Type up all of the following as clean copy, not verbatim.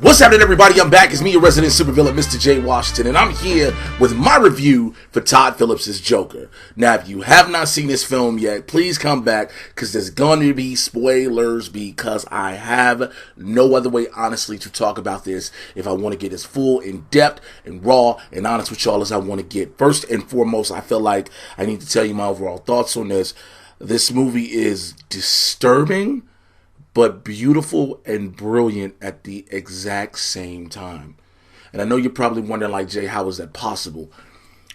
What's happening, everybody? I'm back. It's me, your resident supervillain, Mr. J. Washington, and I'm here with my review for Todd Phillips' Joker. Now, if you have not seen this film yet, please come back, because there's going to be spoilers, because I have no other way, honestly, to talk about this if I want to get as full, in-depth, and raw, and honest with y'all as I want to get. First and foremost, I feel like I need to tell you my overall thoughts on this. This movie is disturbing, but beautiful and brilliant at the exact same time. And I know you're probably wondering, like, Jay, how is that possible?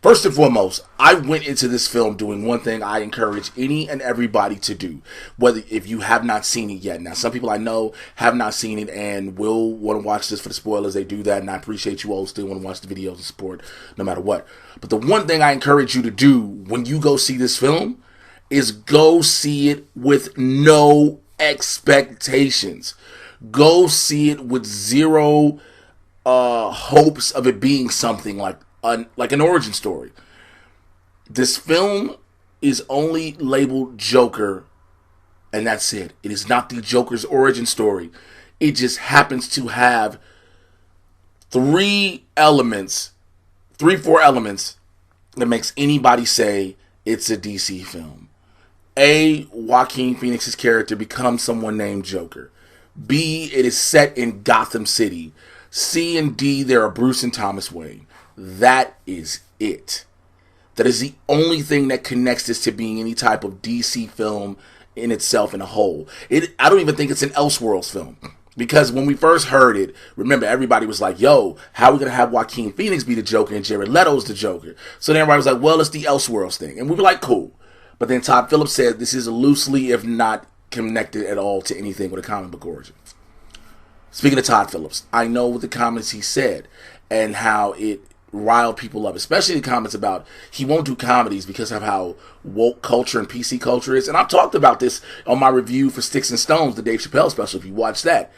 First and foremost, I went into this film doing one thing I encourage any and everybody to do, whether if you have not seen it yet. Now, some people I know have not seen it and will want to watch this for the spoilers. They do that, and I appreciate you all still want to watch the videos and support no matter what. But the one thing I encourage you to do when you go see this film is go see it with no expectations. Go see it with zero hopes of it being something like an origin story. This film is only labeled Joker, and that's it. It is not the Joker's origin story. It just happens to have four elements that makes anybody say it's a DC film. A, Joaquin Phoenix's character becomes someone named Joker. B, it is set in Gotham City. C and D, there are Bruce and Thomas Wayne. That is it. That is the only thing that connects this to being any type of DC film in itself in a whole. I don't even think it's an Elseworlds film. Because when we first heard it, remember, everybody was like, yo, how are we going to have Joaquin Phoenix be the Joker and Jared Leto's the Joker? So then everybody was like, well, it's the Elseworlds thing. And we were like, cool. But then Todd Phillips said this is loosely, if not connected at all, to anything with a comic book origin. Speaking of Todd Phillips, I know with the comments he said and how it riled people up, especially the comments about he won't do comedies because of how woke culture and PC culture is. And I've talked about this on my review for Sticks and Stones, the Dave Chappelle special, if you watch that.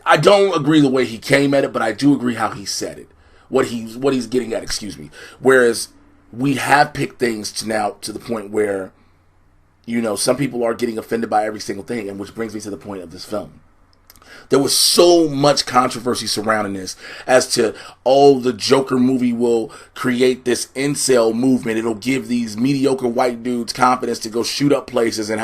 I don't agree the way he came at it, but I do agree how he said it. What he's getting at, excuse me. Whereas we have picked things to the point where, you know, some people are getting offended by every single thing, and which brings me to the point of this film. There was so much controversy surrounding this as to, oh, the Joker movie will create this incel movement. It'll give these mediocre white dudes confidence to go shoot up places and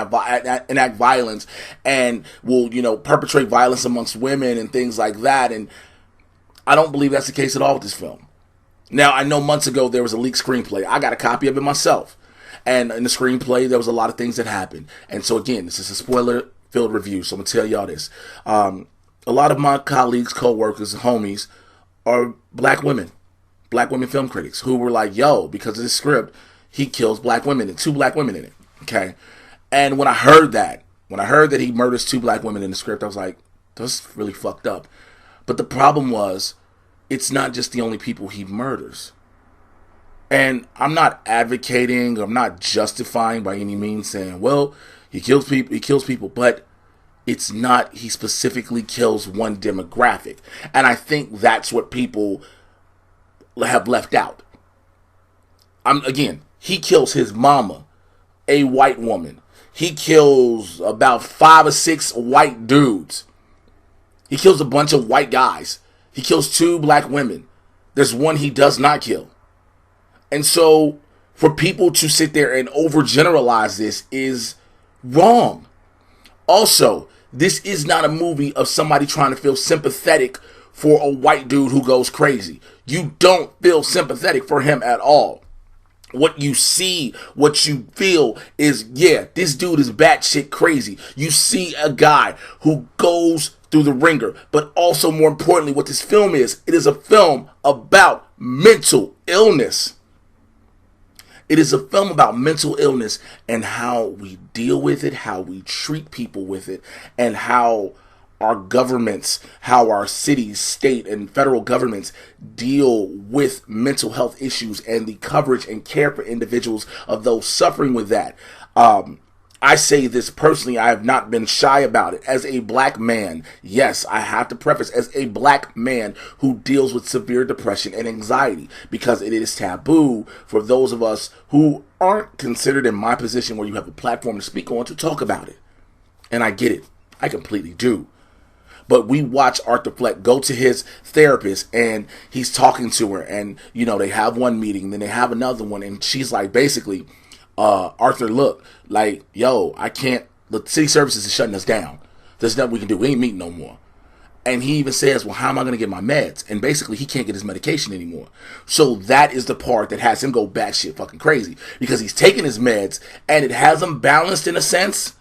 enact violence, and will, you know, perpetrate violence amongst women and things like that. And I don't believe that's the case at all with this film. Now, I know months ago there was a leaked screenplay. I got a copy of it myself. And in the screenplay, there was a lot of things that happened. And so, again, this is a spoiler-filled review, so I'm going to tell y'all this. A lot of my colleagues, co-workers, homies are black women film critics who were like, yo, because of this script, he kills black women and 2 black women in it. Okay? And when I heard that he murders 2 black women in the script, I was like, that's really fucked up. But the problem was, it's not just the only people he murders. And I'm not advocating, I'm not justifying by any means saying, well, he kills people, but it's not, he specifically kills one demographic. And I think that's what people have left out. Again, he kills his mama, a white woman. He kills about 5 or 6 white dudes. He kills a bunch of white guys. He kills 2 black women. There's one he does not kill. And so, for people to sit there and overgeneralize this is wrong. Also, this is not a movie of somebody trying to feel sympathetic for a white dude who goes crazy. You don't feel sympathetic for him at all. What you see, what you feel is, yeah, this dude is batshit crazy. You see a guy who goes through the ringer. But also, more importantly, what this film is, it is a film about mental illness. It is a film about mental illness and how we deal with it, how we treat people with it, and how our governments, how our cities, state, and federal governments deal with mental health issues and the coverage and care for individuals of those suffering with that. I say this personally, I have not been shy about it. As a black man, yes, I have to preface, as a black man who deals with severe depression and anxiety, because it is taboo for those of us who aren't considered in my position where you have a platform to speak on to talk about it. And I get it. I completely do. But we watch Arthur Fleck go to his therapist, and he's talking to her, and they have one meeting, then they have another one, and she's like, basically, Arthur, look, like, yo, I can't. The city services is shutting us down. There's nothing we can do. We ain't meeting no more. And he even says, well, how am I going to get my meds? And basically, he can't get his medication anymore. So that is the part that has him go batshit fucking crazy. Because he's taking his meds, and it has him balanced in a sense,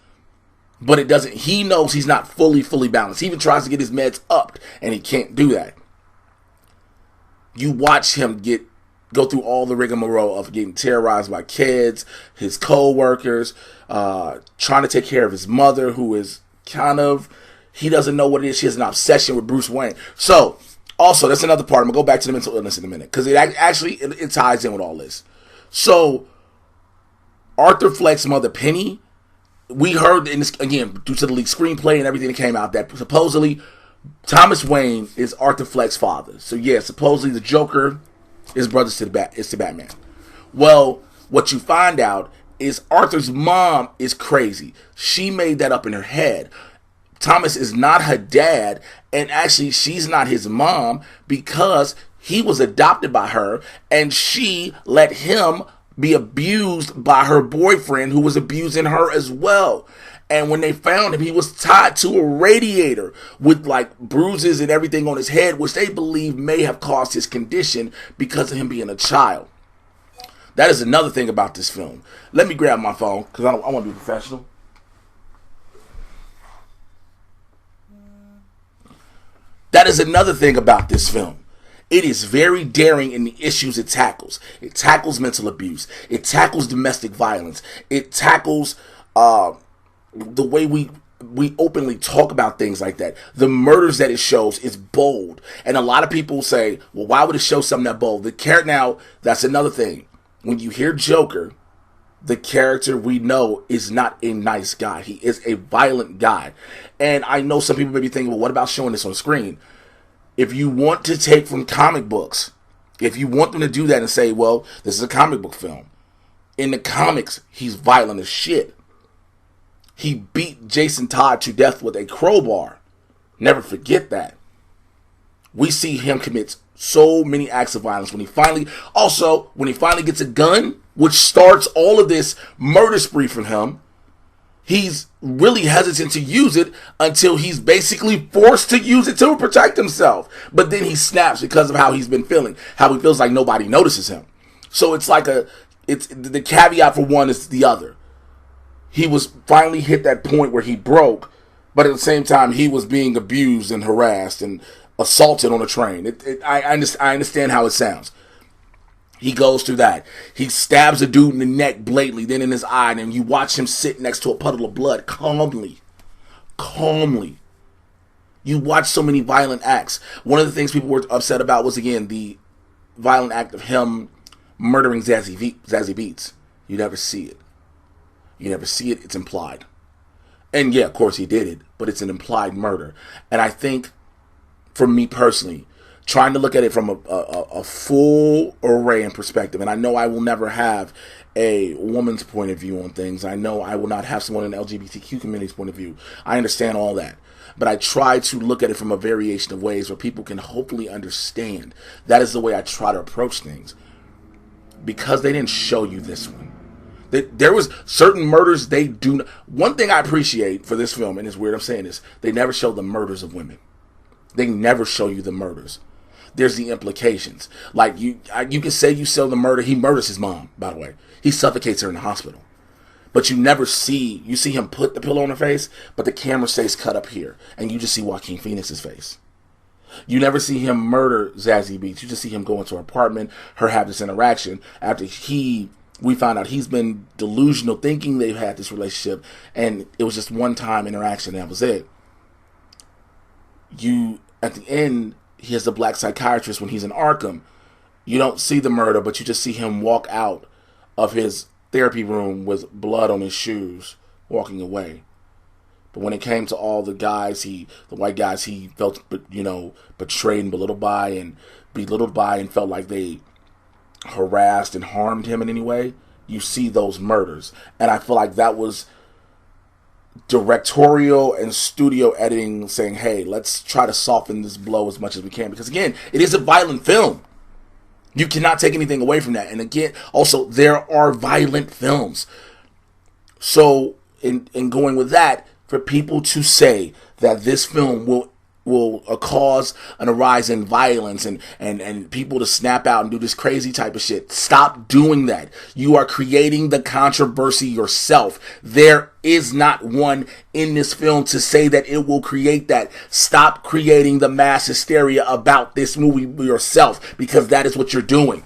but it doesn't. He knows he's not fully balanced. He even tries to get his meds upped, and he can't do that. You watch him go through all the rigmarole of getting terrorized by kids, his co-workers, trying to take care of his mother, who is he doesn't know what it is. She has an obsession with Bruce Wayne. So, also, that's another part. I'm going to go back to the mental illness in a minute, because it ties in with all this. So, Arthur Fleck's mother, Penny, we heard, in this, again, due to the leaked screenplay and everything that came out, that supposedly Thomas Wayne is Arthur Fleck's father. So, yeah, supposedly the Joker is brothers to Batman. Well, what you find out is Arthur's mom is crazy. She made that up in her head. Thomas is not her dad, and actually she's not his mom, because he was adopted by her, and she let him be abused by her boyfriend, who was abusing her as well. And when they found him, he was tied to a radiator with like bruises and everything on his head, which they believe may have caused his condition because of him being a child. That is another thing about this film. Let me grab my phone, because I want to be professional. That is another thing about this film. It is very daring in the issues it tackles. It tackles mental abuse. It tackles domestic violence. It tackles the way we openly talk about things like that. The murders that it shows is bold. And a lot of people say, well, why would it show something that bold? Now, that's another thing. When you hear Joker, the character we know is not a nice guy. He is a violent guy. And I know some people may be thinking, well, what about showing this on screen? If you want to take from comic books, if you want them to do that and say, well, this is a comic book film. In the comics, he's violent as shit. He beat Jason Todd to death with a crowbar. Never forget that. We see him commit so many acts of violence. When he finally gets a gun, which starts all of this murder spree from him, he's really hesitant to use it until he's basically forced to use it to protect himself. But then he snaps because of how he's been feeling, how he feels like nobody notices him. So it's like the caveat for one is the other. He was finally hit that point where he broke, but at the same time he was being abused and harassed and assaulted on a train. I understand how it sounds. He goes through that. He stabs a dude in the neck blatantly, then in his eye, and you watch him sit next to a puddle of blood calmly. You watch so many violent acts. One of the things people were upset about was, again, the violent act of him murdering Zazie Beetz. You never see it. It's implied. And yeah, of course he did it, but it's an implied murder. And I think, for me personally, trying to look at it from a full array and perspective, and I know I will never have a woman's point of view on things. I know I will not have someone in the LGBTQ community's point of view. I understand all that. But I try to look at it from a variation of ways where people can hopefully understand. That is the way I try to approach things. Because they didn't show you this one. There was certain murders they do. One thing I appreciate for this film, and it's weird I'm saying this, they never show the murders of women. They never show you the murders. There's the implications. Like, you can say you saw the murder. He murders his mom, by the way. He suffocates her in the hospital. But you see him put the pillow on her face, but the camera stays cut up here. And you just see Joaquin Phoenix's face. You never see him murder Zazie Beetz. You just see him go into her apartment, her have this interaction after we found out he's been delusional thinking they've had this relationship, and it was just one time interaction, and that was it. At the end, he has the black psychiatrist when he's in Arkham. You don't see the murder, but you just see him walk out of his therapy room with blood on his shoes, walking away. But when it came to all the white guys he felt, betrayed and belittled by and felt like they harassed and harmed him in any way, you see those murders. And I feel like that was directorial and studio editing saying, hey, let's try to soften this blow as much as we can. Because again, it is a violent film. You cannot take anything away from that. And again, also, there are violent films. So, in going with that, for people to say that this film will cause a rise in violence and people to snap out and do this crazy type of shit. Stop doing that. You are creating the controversy yourself. There is not one in this film to say that it will create that. Stop creating the mass hysteria about this movie yourself, because that is what you're doing.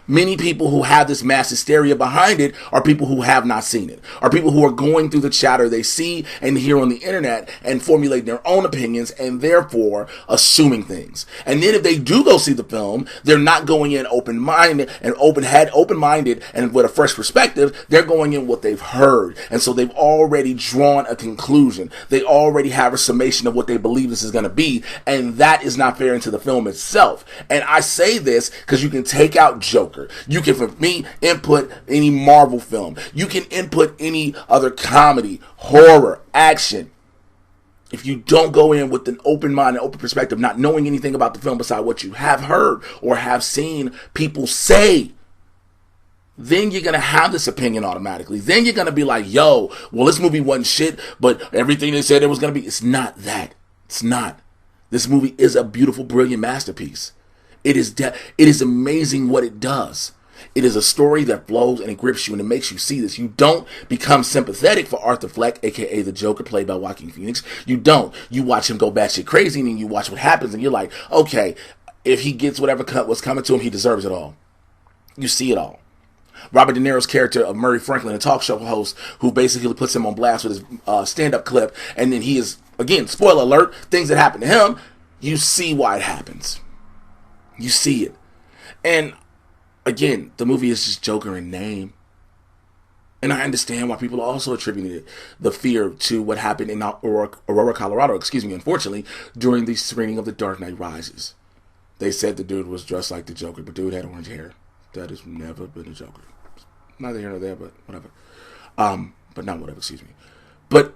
Many people who have this mass hysteria behind it are people who have not seen it, are people who are going through the chatter they see and hear on the internet and formulate their own opinions and therefore assuming things. And then if they do go see the film, they're not going in open-minded and open-minded and with a fresh perspective. They're going in what they've heard. And so they've already drawn a conclusion. They already have a summation of what they believe this is going to be. And that is not fair into the film itself. And I say this because you can take out Joker. You can, for me, input any Marvel film. You can input any other comedy, horror, action. If you don't go in with an open mind and open perspective, not knowing anything about the film beside what you have heard or have seen people say, then you're going to have this opinion automatically. Then you're going to be like, yo, well, this movie wasn't shit, but everything they said it was going to be. It's not that. It's not. This movie is a beautiful, brilliant masterpiece. It is amazing what it does. It is a story that flows and it grips you and it makes you see this. You don't become sympathetic for Arthur Fleck, a.k.a. the Joker, played by Joaquin Phoenix. You don't. You watch him go batshit crazy and then you watch what happens and you're like, okay, if he gets whatever was coming to him, he deserves it all. You see it all. Robert De Niro's character of Murray Franklin, a talk show host who basically puts him on blast with his stand-up clip, and then he is, again, spoiler alert, things that happen to him, you see why it happens. You see it. And again, the movie is just Joker in name. And I understand why people also attributed the fear to what happened in Aurora, Colorado, unfortunately, during the screening of The Dark Knight Rises. They said the dude was dressed like the Joker, but dude had orange hair. That has never been a Joker. Neither here nor there, but whatever. But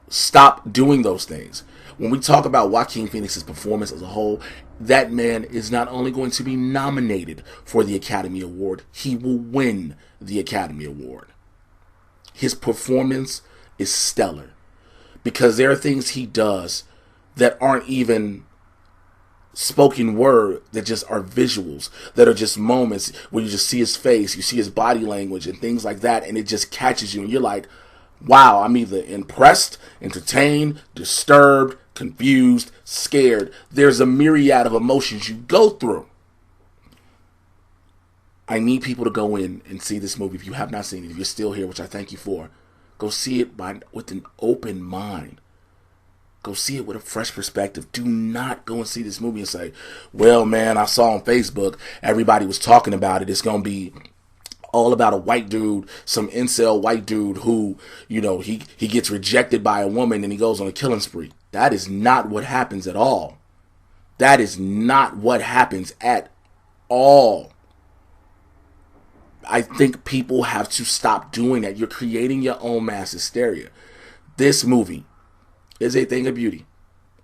stop doing those things. When we talk about Joaquin Phoenix's performance as a whole, that man is not only going to be nominated for the Academy Award, he will win the Academy Award. His performance is stellar because there are things he does that aren't even spoken word, that just are visuals, that are just moments where you just see his face, you see his body language and things like that, and it just catches you and you're like, wow, I'm either impressed, entertained, disturbed, confused, scared. There's a myriad of emotions you go through. I need people to go in and see this movie. If you have not seen it, if you're still here, which I thank you for, go see it with an open mind. Go see it with a fresh perspective. Do not go and see this movie and say, well, man, I saw on Facebook, everybody was talking about it. It's going to be all about a white dude, some incel white dude who, he gets rejected by a woman and he goes on a killing spree. That is not what happens at all. That is not what happens at all. I think people have to stop doing that. You're creating your own mass hysteria. This movie is a thing of beauty.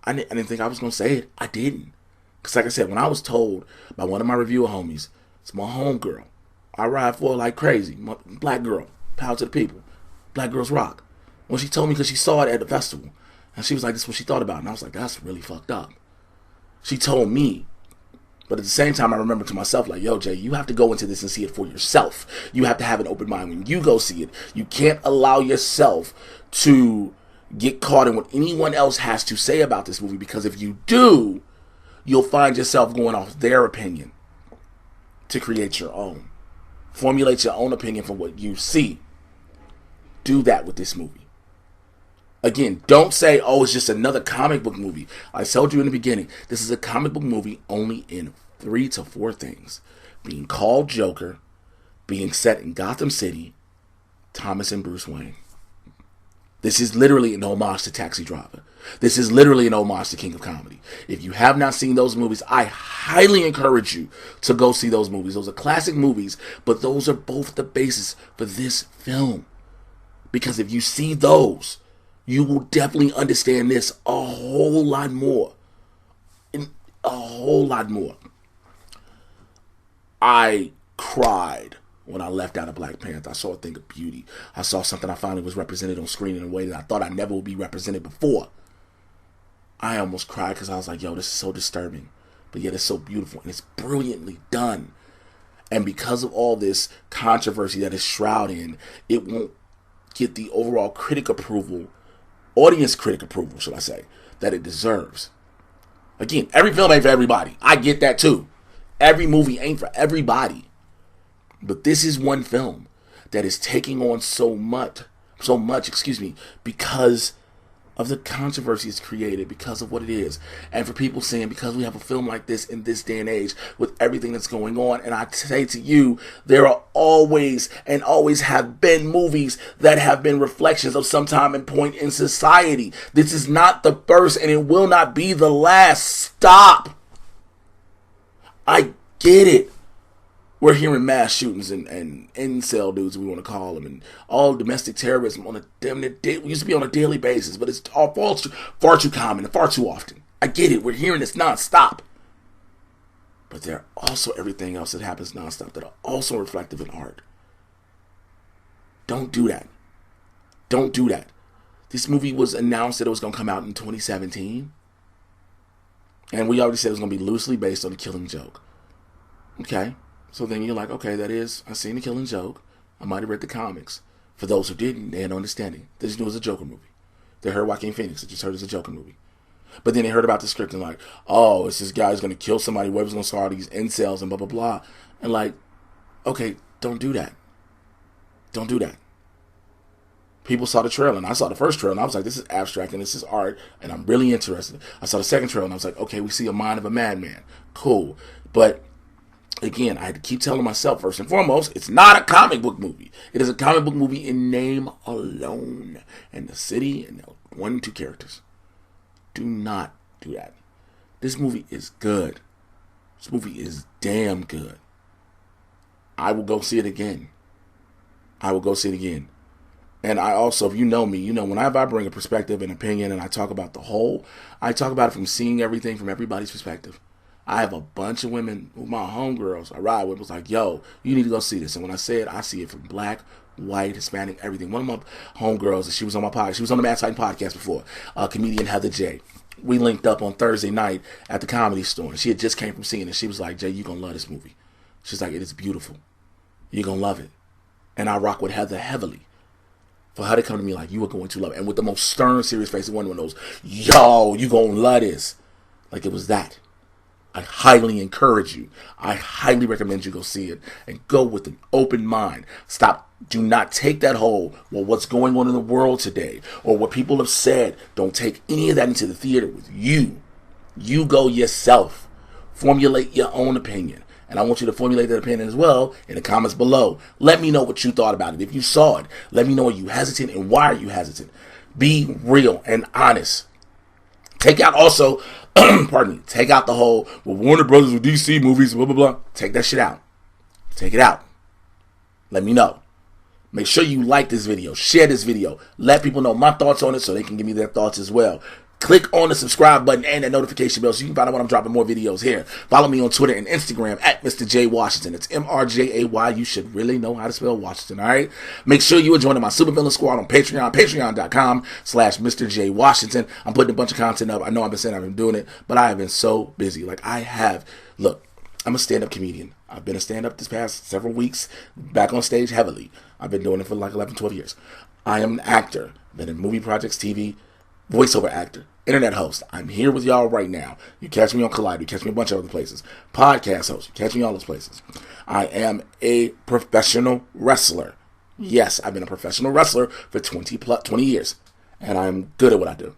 I didn't think I was going to say it. I didn't. Because like I said, when I was told by one of my reviewer homies, it's my homegirl, I ride for her like crazy. My black girl, power to the people. Black girls rock. When she told me, because she saw it at the festival, and she was like, this is what she thought about it. And I was like, that's really fucked up. She told me. But at the same time, I remember to myself, like, yo, Jay, you have to go into this and see it for yourself. You have to have an open mind when you go see it. You can't allow yourself to get caught in what anyone else has to say about this movie, because if you do, you'll find yourself going off their opinion to create your own. Formulate your own opinion from what you see. Do that with this movie. Again, don't say, oh, it's just another comic book movie. I told you in the beginning, this is a comic book movie only in 3 to 4 things. Being called Joker, being set in Gotham City, Thomas and Bruce Wayne. This is literally an homage to Taxi Driver. This is literally an homage to King of Comedy. If you have not seen those movies, I highly encourage you to go see those movies. Those are classic movies, but those are both the basis for this film. Because if you see those, you will definitely understand this a whole lot more. A whole lot more. I cried when I left out of Black Panther. I saw a thing of beauty. I saw something I finally was represented on screen in a way that I thought I never would be represented before. I almost cried because I was like, yo, this is so disturbing. But yet it's so beautiful and it's brilliantly done. And because of all this controversy that is shrouded, it won't get the overall critic approval, audience critic approval, should I say, that it deserves. Again, every film ain't for everybody. I get that too. Every movie ain't for everybody. But this is one film that is taking on so much, because of the controversy it's created, because of what it is. And for people saying, because we have a film like this in this day and age with everything that's going on, and I say to you, there are always and always have been movies that have been reflections of some time and point in society. This is not the first and it will not be the last. Stop. I get it. We're hearing mass shootings and incel dudes, we want to call them, and all domestic terrorism on we used to be on a daily basis, but it's all far too common and far too often. I get it. We're hearing this nonstop. But there are also everything else that happens nonstop that are also reflective in art. Don't do that. Don't do that. This movie was announced that it was going to come out in 2017. And we already said it was going to be loosely based on The Killing Joke. Okay? So then you're like, okay, I've seen The Killing Joke. I might have read the comics. For those who didn't, they had no understanding. They just knew it was a Joker movie. They heard Joaquin Phoenix. They just heard it was a Joker movie. But then they heard about the script and like, oh, it's this guy who's going to kill somebody. Whoever's going to start these incels and blah, blah, blah. And like, okay, don't do that. Don't do that. People saw the trailer, and I saw the first trailer, and I was like, this is abstract, and this is art, and I'm really interested. I saw the second trailer, and I was like, okay, we see a mind of a madman. Cool. But again, I had to keep telling myself, first and foremost, it's not a comic book movie. It is a comic book movie in name alone. And the city and the 1 and 2 characters. Do not do that. This movie is good. This movie is damn good. I will go see it again. I will go see it again. And I also, if you know me, you know whenever I bring a perspective and opinion and I talk about the whole, I talk about it from seeing everything from everybody's perspective. I have a bunch of women, my homegirls I ride with, was like, yo, you need to go see this. And when I say it, I see it from black, white, Hispanic, everything. One of my homegirls, she was on my podcast, she was on the Mad Titan podcast before, comedian Heather J. We linked up on Thursday night at the Comedy Store. And she had just came from seeing it. She was like, Jay, you're going to love this movie. She's like, it is beautiful. You're going to love it. And I rock with Heather heavily. For her to come to me like, you are going to love it. And with the most stern, serious face, one of those, yo, you going to love this. Like it was that. I highly encourage you. I highly recommend you go see it. And go with an open mind. Stop. Do not take that whole, well, what's going on in the world today, or what people have said. Don't take any of that into the theater with you. You go yourself. Formulate your own opinion. And I want you to formulate that opinion as well in the comments below. Let me know what you thought about it. If you saw it, let me know, are you hesitant and why are you hesitant? Be real and honest. Take out also, pardon me, take out the whole, well, Warner Brothers with DC movies, blah, blah, blah. Take that shit out. Take it out. Let me know. Make sure you like this video. Share this video. Let people know my thoughts on it so they can give me their thoughts as well. Click on the subscribe button and that notification bell so you can find out when I'm dropping more videos here. Follow me on Twitter and Instagram at Mr. J Washington. It's M-R-J-A-Y. You should really know how to spell Washington, all right? Make sure you are joining my Supervillain Squad on Patreon, patreon.com/Mr. J Washington. I'm putting a bunch of content up. I know I've been saying I've been doing it, but I have been so busy. Look, I'm a stand-up comedian. I've been a stand-up this past several weeks, back on stage heavily. I've been doing it for like 11, 12 years. I am an actor. Been in movie projects, TV, voiceover actor, internet host. I'm here with y'all right now. You catch me on Collide. You catch me a bunch of other places. Podcast host. You catch me all those places. I am a professional wrestler. Yes, I've been a professional wrestler for 20 years. And I'm good at what I do.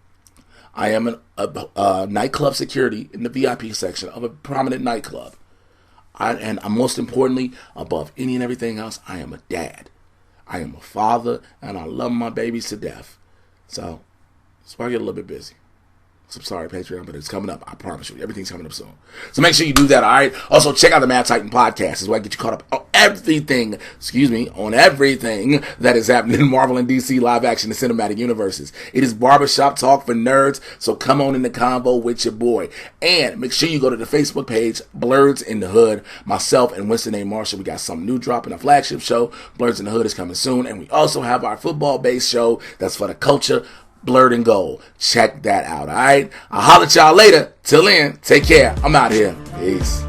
I am a nightclub security in the VIP section of a prominent nightclub. And most importantly, above any and everything else, I am a dad. I am a father, and I love my babies to death. So I get a little bit busy. So I'm sorry, Patreon, but it's coming up. I promise you. Everything's coming up soon. So make sure you do that, all right? Also, check out the Mad Titan podcast. Is where I get you caught up on everything, on everything that is happening in Marvel and DC live action and cinematic universes. It is barbershop talk for nerds, so come on in the convo with your boy. And make sure you go to the Facebook page, Blurs in the Hood. Myself and Winston A. Marshall, we got something new dropping, a flagship show. Blurs in the Hood is coming soon. And we also have our football-based show that's for the culture, BLERD and GOAL. Check that out, all right? I'll holler at y'all later. Till then, take care. I'm out here. Peace.